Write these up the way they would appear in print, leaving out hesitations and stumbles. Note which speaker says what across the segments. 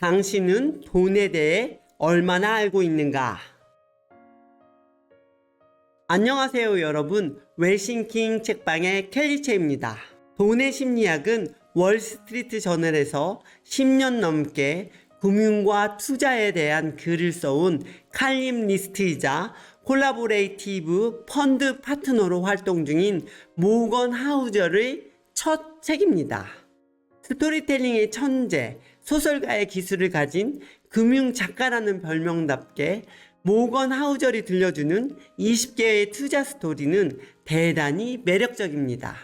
Speaker 1: 당신은 돈에 대해 얼마나 알고 있는가? 안녕하세요 여러분, 웰싱킹 책방의 켈리체입니다. 돈의 심리학은 월스트리트 저널에서 10년 넘게 금융과 투자에 대한 글을 써온 칼럼니스트이자 콜라보레이티브 펀드 파트너로 활동 중인 모건 하우저의 첫 책입니다. 스토리텔링의 천재, 소설가의 기술을 가진 금융 작가라는 별명답게 모건 하우저이 들려주는 20개의 투자 스토리는 대단히 매력적입니다.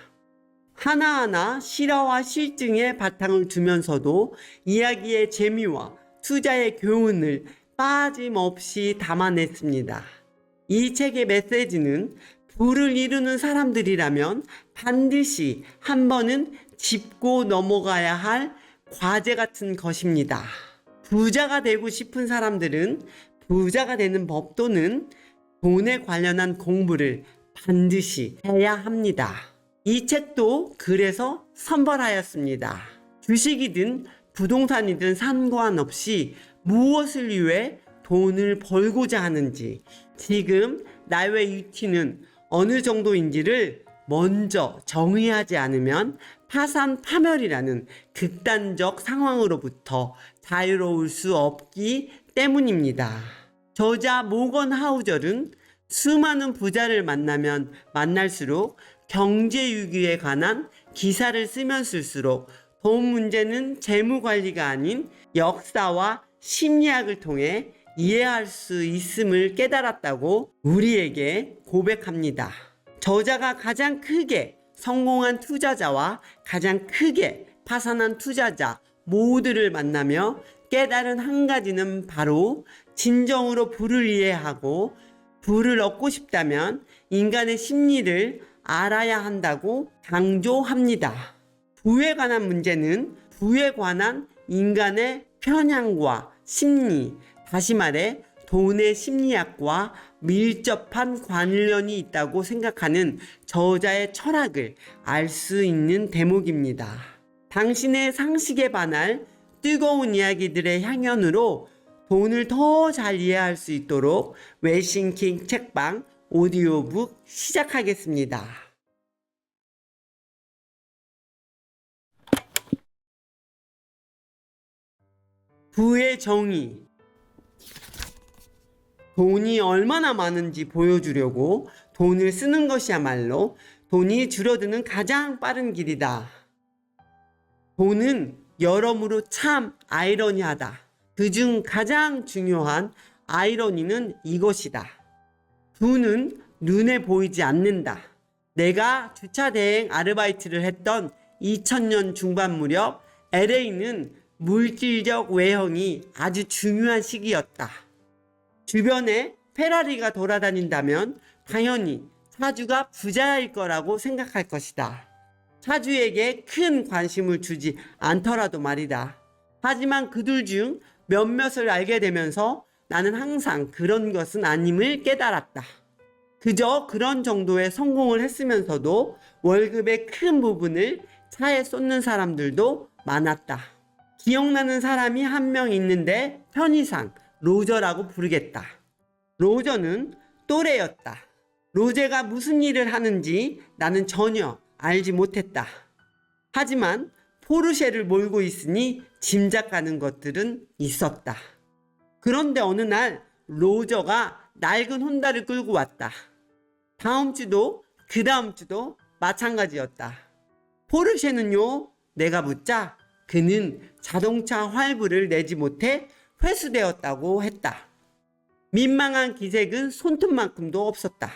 Speaker 1: 하나하나 실화와 실증에 바탕을 두면서도 이야기의 재미와 투자의 교훈을 빠짐없이 담아냈습니다. 이 책의 메시지는 부를 이루는 사람들이라면 반드시 한 번은 짚고 넘어가야 할 과제 같은 것입니다. 부자가 되고 싶은 사람들은 부자가 되는 법 또는 돈에 관련한 공부를 반드시 해야 합니다. 이 책도 그래서 선발하였습니다. 주식이든 부동산이든 상관없이 무엇을 위해 돈을 벌고자 하는지, 지금 나의 위치는 어느 정도인지를 먼저 정의하지 않으면 파산 파멸이라는 극단적 상황으로부터 자유로울 수 없기 때문입니다. 저자 모건 하우저는 수많은 부자를 만나면 만날수록 경제 위기에 관한 기사를 쓰면 쓸수록 돈 문제는 재무 관리가 아닌 역사와 심리학을 통해 이해할 수 있음을 깨달았다고 우리에게 고백합니다. 저자가 가장 크게 성공한 투자자와 가장 크게 파산한 투자자 모두를 만나며 깨달은 한 가지는 바로 진정으로 부를 이해하고 부를 얻고 싶다면 인간의 심리를 알아야 한다고 강조합니다. 부에 관한 문제는 부에 관한 인간의 편향과 심리, 다시 말해 돈의 심리학과 밀접한 관련이 있다고 생각하는 저자의 철학을 알 수 있는 대목입니다. 당신의 상식에 반할 뜨거운 이야기들의 향연으로 돈을 더 잘 이해할 수 있도록 웰싱킹 책방 오디오북 시작하겠습니다. 부의 정의. 돈이 얼마나 많은지 보여주려고 돈을 쓰는 것이야말로 돈이 줄어드는 가장 빠른 길이다. 돈은 여러모로 참 아이러니하다. 그중 가장 중요한 아이러니는 이것이다. 부는 눈에 보이지 않는다. 내가 주차 대행 아르바이트를 했던 2000년 중반 무렵 LA는 물질적 외형이 아주 중요한 시기였다. 주변에 페라리가 돌아다닌다면 당연히 차주가 부자일 거라고 생각할 것이다. 차주에게 큰 관심을 주지 않더라도 말이다. 하지만 그들 중 몇몇을 알게 되면서 나는 항상 그런 것은 아님을 깨달았다. 그저 그런 정도의 성공을 했으면서도 월급의 큰 부분을 차에 쏟는 사람들도 많았다. 기억나는 사람이 한 명 있는데 편의상 로저라고 부르겠다. 로저는 또래였다. 로제가 무슨 일을 하는지 나는 전혀 알지 못했다. 하지만 포르쉐를 몰고 있으니 짐작가는 것들은 있었다. 그런데 어느 날 로저가 낡은 혼다를 끌고 왔다. 다음 주도 그 다음 주도 마찬가지였다. 포르쉐는요? 내가 묻자 그는 자동차 활부를 내지 못해 회수되었다고 했다. 민망한 기색은 손톱만큼도 없었다.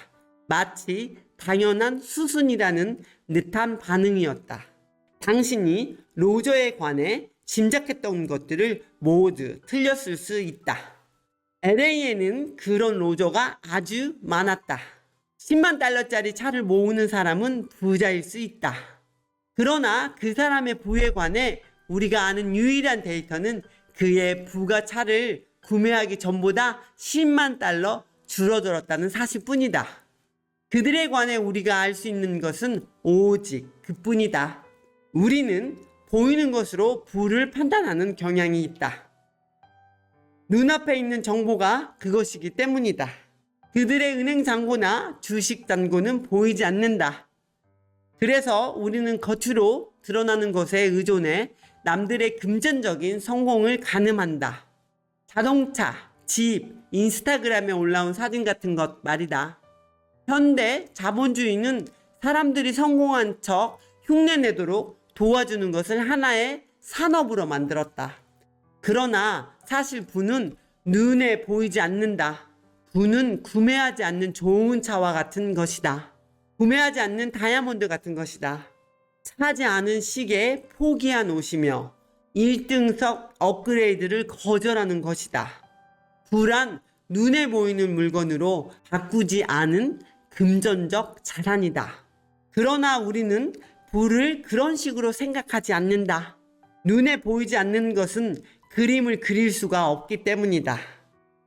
Speaker 1: 마치 당연한 수순이라는 듯한 반응이었다. 당신이 로저에 관해 짐작했던 것들을 모두 틀렸을 수 있다. LA에는 그런 로저가 아주 많았다. 10만 달러짜리 차를 모으는 사람은 부자일 수 있다. 그러나 그 사람의 부에 관해 우리가 아는 유일한 데이터는 그의 부가 차를 구매하기 전보다 10만 달러 줄어들었다는 사실뿐이다. 그들에 관해 우리가 알 수 있는 것은 오직 그뿐이다. 우리는 보이는 것으로 부를 판단하는 경향이 있다. 눈앞에 있는 정보가 그것이기 때문이다. 그들의 은행 잔고나 주식 잔고는 보이지 않는다. 그래서 우리는 겉으로 드러나는 것에 의존해 남들의 금전적인 성공을 가늠한다. 자동차, 집, 인스타그램에 올라온 사진 같은 것 말이다. 현대 자본주의는 사람들이 성공한 척 흉내내도록 도와주는 것을 하나의 산업으로 만들었다. 그러나 사실 부는 눈에 보이지 않는다. 부는 구매하지 않는 좋은 차와 같은 것이다. 구매하지 않는 다이아몬드 같은 것이다. 사지 않은 시계 포기한 옷이며 1등석 업그레이드를 거절하는 것이다. 부란 눈에 보이는 물건으로 바꾸지 않은 금전적 자산이다. 그러나 우리는 부를 그런 식으로 생각하지 않는다. 눈에 보이지 않는 것은 그림을 그릴 수가 없기 때문이다.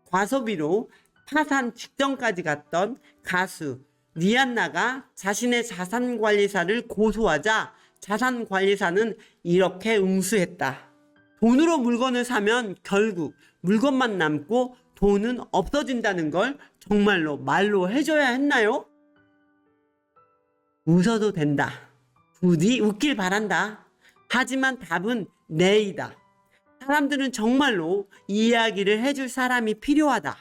Speaker 1: 과소비로 파산 직전까지 갔던 가수 리안나가 자신의 자산관리사를 고소하자 자산관리사는 이렇게 응수했다. 돈으로 물건을 사면 결국 물건만 남고 돈은 없어진다는 걸 정말로 말로 해줘야 했나요? 웃어도 된다. 부디 웃길 바란다. 하지만 답은 네이다. 사람들은 정말로 이야기를 해줄 사람이 필요하다.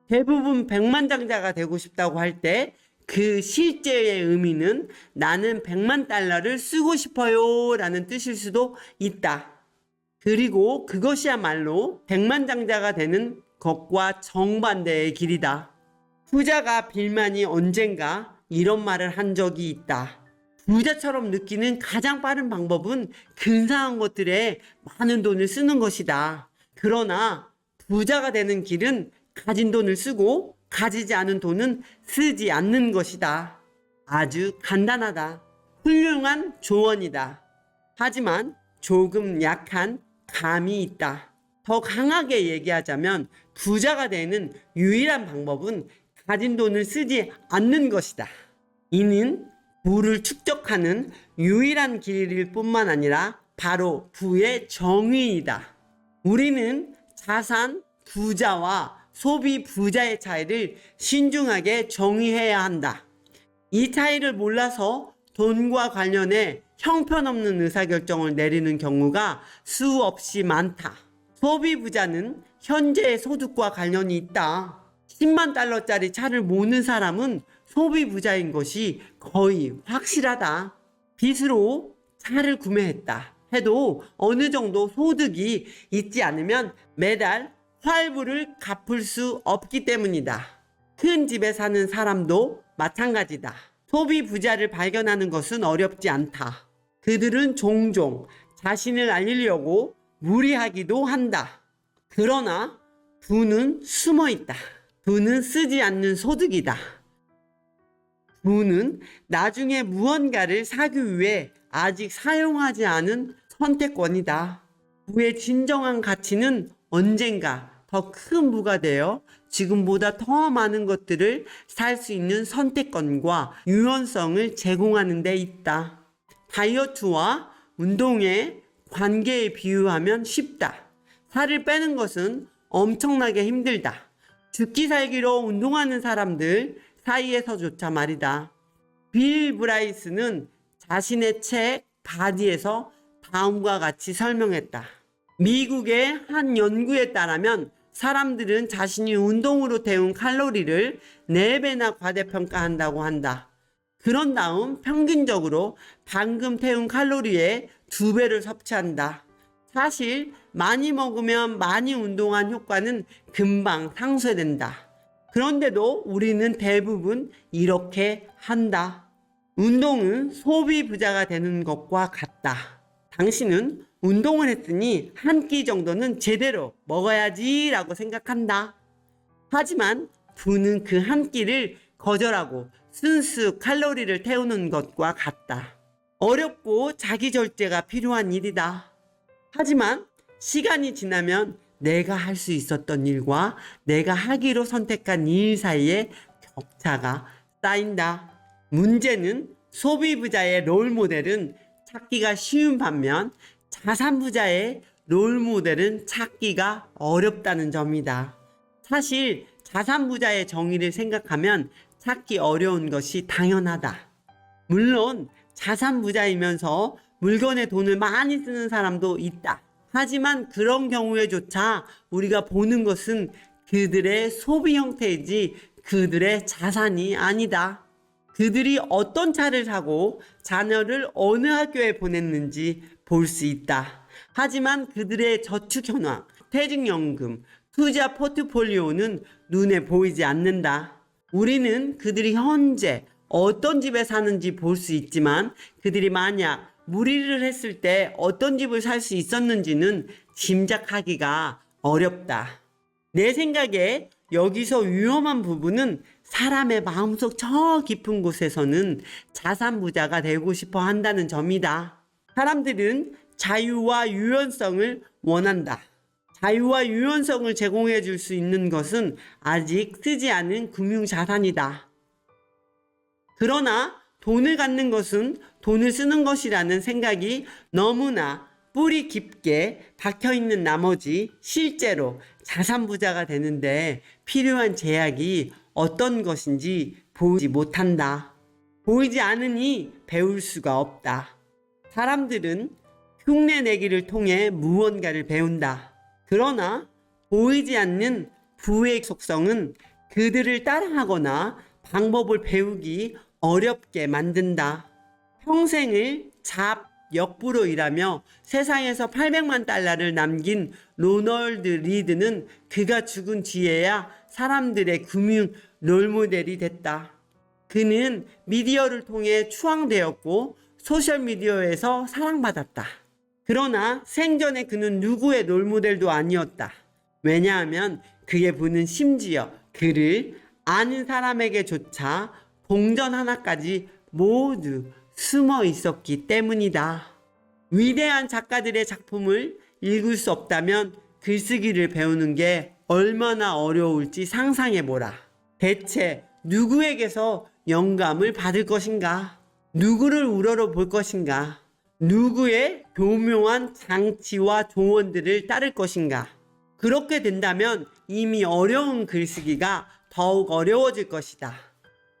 Speaker 1: 대부분 백만장자가 되고 싶다고 할 때 그 실제의 의미는 나는 100만 달러를 쓰고 싶어요 라는 뜻일 수도 있다. 그리고 그것이야말로 백만장자가 되는 것과 정반대의 길이다. 부자가 빌만이 언젠가 이런 말을 한 적이 있다. 부자처럼 느끼는 가장 빠른 방법은 근사한 것들에 많은 돈을 쓰는 것이다. 그러나 부자가 되는 길은 가진 돈을 쓰고 가지지 않은 돈은 쓰지 않는 것이다. 아주 간단하다. 훌륭한 조언이다. 하지만 조금 약한 감이 있다. 더 강하게 얘기하자면 부자가 되는 유일한 방법은 가진 돈을 쓰지 않는 것이다. 이는 부를 축적하는 유일한 길일 뿐만 아니라 바로 부의 정의이다. 우리는 자산 부자와 소비 부자의 차이를 신중하게 정의해야 한다. 이 차이를 몰라서 돈과 관련해 형편없는 의사결정을 내리는 경우가 수없이 많다. 소비 부자는 현재의 소득과 관련이 있다. 10만 달러짜리 차를 모는 사람은 소비 부자인 것이 거의 확실하다. 빚으로 차를 구매했다 해도 어느 정도 소득이 있지 않으면 매달 할부를 갚을 수 없기 때문이다. 큰 집에 사는 사람도 마찬가지다. 소비 부자를 발견하는 것은 어렵지 않다. 그들은 종종 자신을 알리려고 무리하기도 한다. 그러나 부는 숨어 있다. 부는 쓰지 않는 소득이다. 부는 나중에 무언가를 사기 위해 아직 사용하지 않은 선택권이다. 부의 진정한 가치는 언젠가 더 큰 부가 되어 지금보다 더 많은 것들을 살 수 있는 선택권과 유연성을 제공하는 데 있다. 다이어트와 운동의 관계에 비유하면 쉽다. 살을 빼는 것은 엄청나게 힘들다. 죽기 살기로 운동하는 사람들 사이에서조차 말이다. 빌 브라이스는 자신의 책 바디에서 다음과 같이 설명했다. 미국의 한 연구에 따르면 사람들은 자신이 운동으로 태운 칼로리를 4배나 과대평가한다고 한다. 그런 다음 평균적으로 방금 태운 칼로리의 2배를 섭취한다. 사실 많이 먹으면 많이 운동한 효과는 금방 상쇄된다. 그런데도 우리는 대부분 이렇게 한다. 운동은 소비 부자가 되는 것과 같다. 당신은 운동을 했으니 한 끼 정도는 제대로 먹어야지 라고 생각한다. 하지만 부는 그 한 끼를 거절하고 순수 칼로리를 태우는 것과 같다. 어렵고 자기 절제가 필요한 일이다. 하지만 시간이 지나면 내가 할 수 있었던 일과 내가 하기로 선택한 일 사이에 격차가 쌓인다. 문제는 소비 부자의 롤 모델은 찾기가 쉬운 반면 자산 부자의 롤모델은 찾기가 어렵다는 점이다. 사실 자산부자의 정의를 생각하면 찾기 어려운 것이 당연하다. 물론 자산부자이면서 물건에 돈을 많이 쓰는 사람도 있다. 하지만 그런 경우에조차 우리가 보는 것은 그들의 소비 형태이지 그들의 자산이 아니다. 그들이 어떤 차를 사고 자녀를 어느 학교에 보냈는지 볼 수 있다. 하지만 그들의 저축 현황, 퇴직연금, 투자 포트폴리오는 눈에 보이지 않는다. 우리는 그들이 현재 어떤 집에 사는지 볼 수 있지만 그들이 만약 무리를 했을 때 어떤 집을 살 수 있었는지는 짐작하기가 어렵다. 내 생각에 여기서 위험한 부분은 사람의 마음속 저 깊은 곳에서는 자산부자가 되고 싶어 한다는 점이다. 사람들은 자유와 유연성을 원한다. 자유와 유연성을 제공해 줄 수 있는 것은 아직 쓰지 않은 금융자산이다. 그러나 돈을 갖는 것은 돈을 쓰는 것이라는 생각이 너무나 뿌리 깊게 박혀있는 나머지 실제로 자산부자가 되는데 필요한 제약이 어떤 것인지 보이지 못한다. 보이지 않으니 배울 수가 없다. 사람들은 흉내내기를 통해 무언가를 배운다. 그러나 보이지 않는 부의 속성은 그들을 따라하거나 방법을 배우기 어렵게 만든다. 평생을 역부로 일하며 세상에서 800만 달러를 남긴 로널드 리드는 그가 죽은 뒤에야 사람들의 금융 롤모델이 됐다. 그는 미디어를 통해 추앙되었고 소셜미디어에서 사랑받았다. 그러나 생전에 그는 누구의 롤모델도 아니었다. 왜냐하면 그의 부는 심지어 그를 아는 사람에게조차 동전 하나까지 모두 숨어 있었기 때문이다. 위대한 작가들의 작품을 읽을 수 없다면 글쓰기를 배우는 게 얼마나 어려울지 상상해보라. 대체 누구에게서 영감을 받을 것인가? 누구를 우러러 볼 것인가? 누구의 교묘한 장치와 조언들을 따를 것인가? 그렇게 된다면 이미 어려운 글쓰기가 더욱 어려워질 것이다.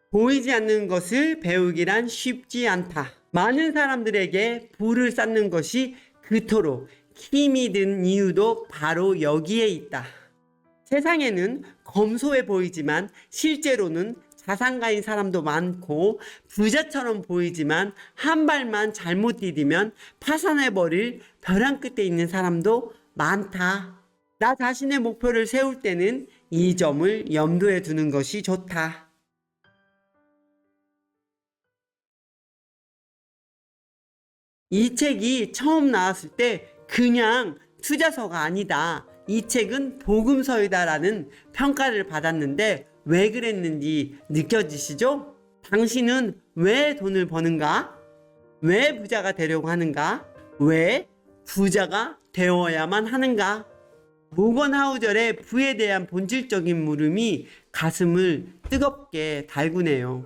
Speaker 1: 보이지 않는 것을 배우기란 쉽지 않다. 많은 사람들에게 부를 쌓는 것이 그토록 힘이 든 이유도 바로 여기에 있다. 세상에는 검소해 보이지만 실제로는 자산가인 사람도 많고 부자처럼 보이지만 한 발만 잘못 디디면 파산해버릴 벼랑 끝에 있는 사람도 많다. 나 자신의 목표를 세울 때는 이 점을 염두에 두는 것이 좋다. 이 책이 처음 나왔을 때 그냥 투자서가 아니다. 이 책은 복음서이다라는 평가를 받았는데 왜 그랬는지 느껴지시죠? 당신은 왜 돈을 버는가? 왜 부자가 되려고 하는가? 왜 부자가 되어야만 하는가? 모건 하우절의 부에 대한 본질적인 물음이 가슴을 뜨겁게 달구네요.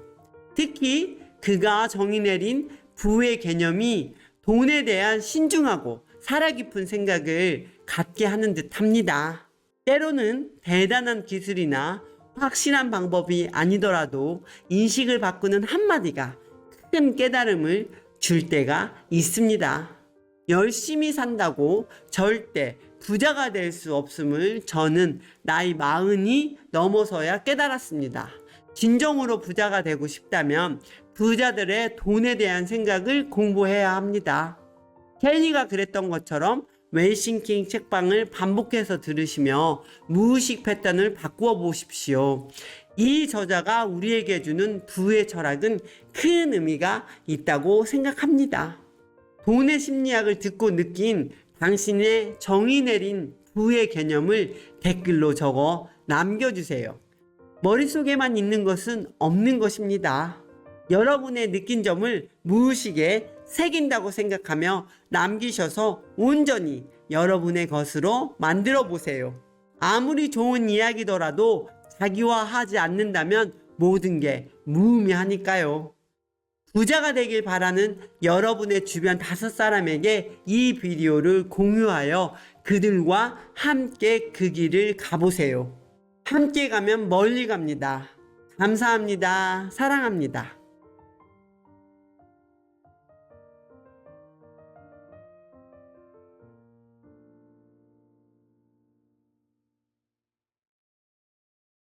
Speaker 1: 특히 그가 정의 내린 부의 개념이 돈에 대한 신중하고 살아깊은 생각을 갖게 하는 듯 합니다. 때로는 대단한 기술이나 확실한 방법이 아니더라도 인식을 바꾸는 한마디가 큰 깨달음을 줄 때가 있습니다. 열심히 산다고 절대 부자가 될 수 없음을 저는 나이 40이 넘어서야 깨달았습니다. 진정으로 부자가 되고 싶다면 부자들의 돈에 대한 생각을 공부해야 합니다. 켈리가 그랬던 것처럼 웰싱킹 책방을 반복해서 들으시며 무의식 패턴을 바꾸어 보십시오. 이 저자가 우리에게 주는 부의 철학은 큰 의미가 있다고 생각합니다. 돈의 심리학을 듣고 느낀 당신의 정의 내린 부의 개념을 댓글로 적어 남겨주세요. 머릿속에만 있는 것은 없는 것입니다. 여러분의 느낀 점을 무의식에 새긴다고 생각하며 남기셔서 온전히 여러분의 것으로 만들어 보세요. 아무리 좋은 이야기더라도 자기화하지 않는다면 모든 게 무의미하니까요. 부자가 되길 바라는 여러분의 주변 5사람에게 이 비디오를 공유하여 그들과 함께 그 길을 가보세요. 함께 가면 멀리 갑니다. 감사합니다. 사랑합니다.